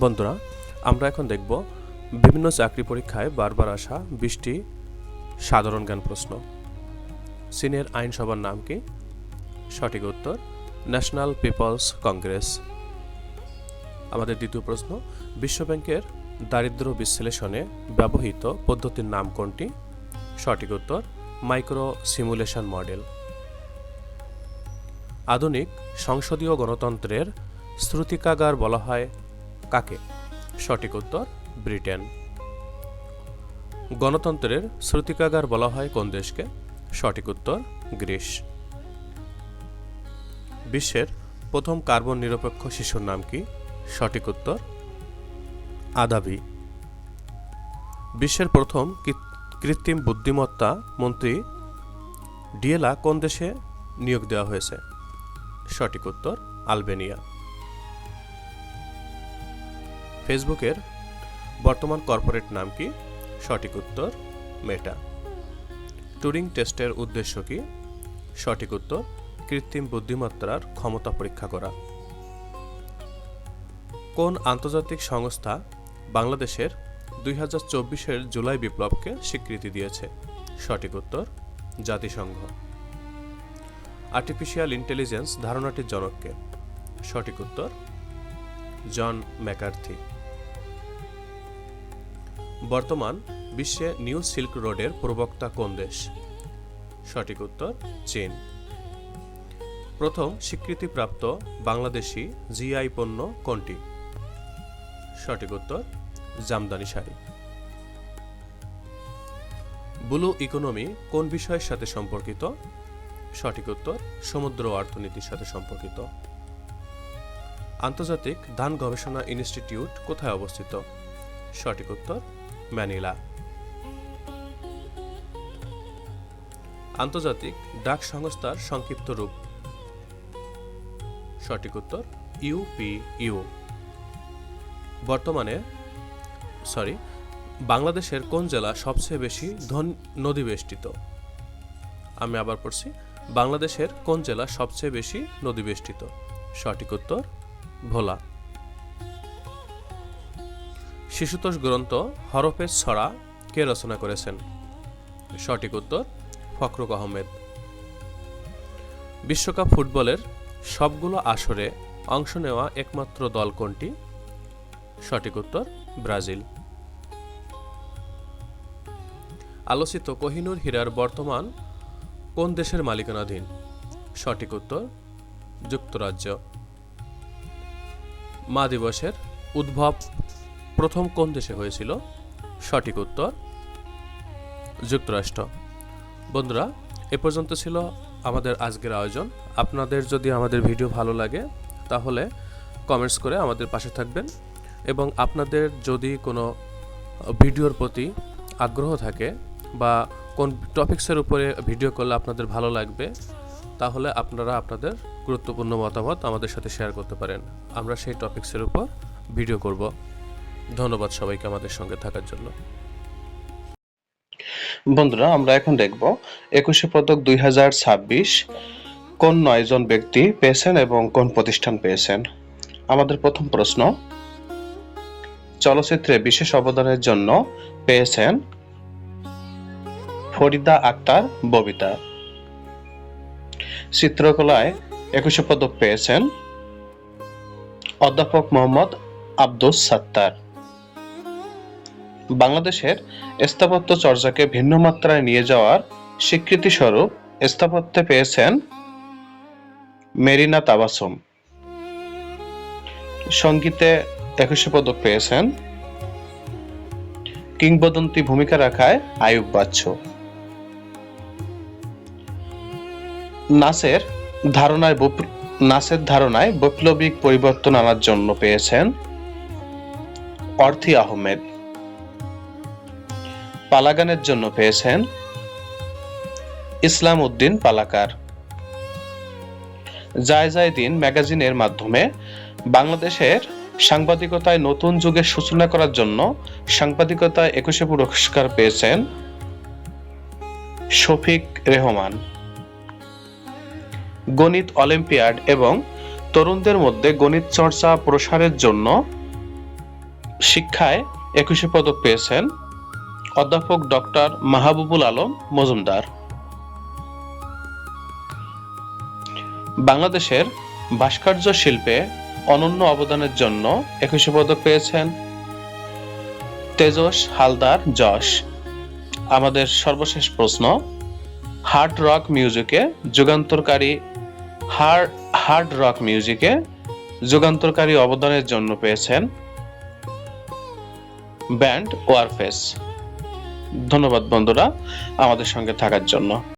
বন্ধুরা, আমরা এখন দেখব বিভিন্ন চাকরি পরীক্ষায় বারবার আসা 20টি সাধারণ জ্ঞান প্রশ্ন। চীনের আইনসভার নাম কি? সঠিক উত্তর ন্যাশনাল পিপলস কংগ্রেস। আমাদের দ্বিতীয় প্রশ্ন, বিশ্বব্যাংকের দারিদ্র্য বিশ্লেষণে ব্যবহৃত পদ্ধতির নাম কোনটি? সঠিক উত্তর মাইক্রো সিমুলেশন মডেল। আধুনিক সংসদীয় গণতন্ত্রের শ্রুতিকাগার বলা হয় কাকে? সঠিক উত্তর ব্রিটেন। গণতন্ত্রের শ্রুতিকাগার বলা হয় কোন দেশকে? সঠিক উত্তর গ্রিস। বিশ্বের প্রথম কার্বন নিরপেক্ষ শিশুর নাম কি? সঠিক উত্তর আদাবি। বিশ্বের প্রথম কৃত্রিম বুদ্ধিমত্তা মন্ত্রী ডিয়েলা কোন দেশে নিয়োগ দেওয়া হয়েছে? সঠিক উত্তর আলবেনিয়া। ফেসবুকের বর্তমান কর্পোরেট নাম কি? সঠিক উত্তর মেটা। টুরিং টেস্টের উদ্দেশ্য কি? সঠিক উত্তর কৃত্রিম বুদ্ধিমত্তার ক্ষমতা পরীক্ষা করা। কোন আন্তর্জাতিক সংস্থা বাংলাদেশের 2024-এর জুলাই বিপ্লবকে স্বীকৃতি দিয়েছে? সঠিক উত্তর জাতিসংঘ। আর্টিফিশিয়াল ইন্টেলিজেন্স ধারণাটির জনক কে? সঠিক উত্তর জন ম্যাকার্থি। বর্তমান বিশ্বে নিউ সিল্ক রোডের প্রবক্তা কোন দেশ? সঠিক উত্তর চীন। প্রথম স্বীকৃতিপ্রাপ্ত বাংলাদেশি জিআই পণ্য কোনটি? সঠিক উত্তর জামদানি শাড়ি। ব্লু ইকোনমি কোন বিষয়ের সাথে সম্পর্কিত? সঠিক উত্তর সমুদ্র অর্থনীতির সাথে সম্পর্কিত। আন্তর্জাতিক ধান গবেষণা ইনস্টিটিউট কোথায় অবস্থিত? সঠিক উত্তর ম্যানিলা। আন্তর্জাতিক ডাক সংস্থার সংক্ষিপ্ত রূপ? সঠিক উত্তর ইউপিইউ। বাংলাদেশের কোন জেলা সবচেয়ে বেশি নদী বেষ্টিত? আমি আবার পড়ছি, বাংলাদেশের কোন জেলা সবচেয়ে বেশি নদী বেষ্টিত? সঠিক উত্তর ভোলা। শিশুতোষ গ্রন্থ হরফের ছড়া কে রচনা করেছেন? সঠিক উত্তর ফখরুক আহমেদ। বিশ্বকাপ ফুটবলের সবগুলো আসরে অংশ নেওয়া একমাত্র দল কোনটি? সঠিক উত্তর ব্রাজিল। আলোচিত কোহিনূর হীরার বর্তমান কোন দেশের মালিকানাধীন? সঠিক উত্তর যুক্তরাজ্য। মা দিবসের উদ্ভব প্রথম কোন দেশে হয়েছিল? সঠিক উত্তর যুক্তরাষ্ট্র। বন্ধুরা, এ পর্যন্ত ছিল আমাদের আজকের আয়োজন। আপনাদের যদি আমাদের ভিডিও ভালো লাগে তাহলে কমেন্টস করে আমাদের পাশে থাকবেন, এবং আপনাদের যদি কোনো ভিডিওর প্রতি আগ্রহ থাকে বা কোন টপিকসের উপরে ভিডিও করলে আপনাদের ভালো লাগবে তাহলে আপনারা আপনাদের গুরুত্বপূর্ণ মতামত আমাদের সাথে শেয়ার করতে পারেন। আমরা সেই টপিকসের উপর ভিডিও করব। ধন্যবাদ সবাইকে আমাদের সঙ্গে থাকার জন্য। বন্ধুরা, আমরা এখন দেখব 21শে পদক 2026 কোন 9 জন ব্যক্তি পেয়েছেন এবং কোন প্রতিষ্ঠান পেয়েছেন। আমাদের প্রথম প্রশ্ন, চলচ্চিত্রে বিশেষ অবদানের জন্য পেয়েছেন ফরিদা আক্তার ববিতা। চিত্রকলায় 21শে পদক পেয়েছেন অধ্যাপক মোহাম্মদ আব্দুস সাত্তার। বাংলাদেশের স্থাপত্য চর্চাকে ভিন্ন মাত্রায় নিয়ে যাওয়ার স্বীকৃতি স্বরূপ স্থাপত্যে পেয়েছেন মেরিনা তাবাসুম। সঙ্গীতে 21শে পদক পেয়েছেন কিংবদন্তি ভূমিকা রাখায় আইয়ুব বাচ্চু। নাচের ধারণায় বৈপ্লবিক পরিবর্তন আনার জন্য পেয়েছেন অর্থী আহমেদ। পালাগানের জন্য পেয়েছেন ইসলাম উদ্দিন পালাকার। যায় যায় দিন ম্যাগাজিনের মাধ্যমে বাংলাদেশের সাংবাদিকতায় নতুন যুগের সূচনা করার জন্য সাংবাদিকতায় 21শে পুরস্কার পেয়েছেন শফিক রেহমান। গণিত অলিম্পিয়াড এবং তরুণদের মধ্যে গণিত চর্চা প্রসারের জন্য শিক্ষায় 21 পদক পেয়েছেন অধ্যাপক ডক্টর মাহবুবুল আলম মজুমদার। বাংলাদেশের ভাস্কর্য শিল্পে অনন্য অবদানের জন্য 21 পদক পেয়েছেন তেজস হালদার যশ। আমাদের সর্বশেষ প্রশ্ন, হার্ড রক মিউজিকে যুগান্তরকারী অবদানের জন্য পেয়েছেন ব্যান্ড ওয়ারফেস। ধন্যবাদ বন্ধুরা আমাদের সঙ্গে থাকার জন্য।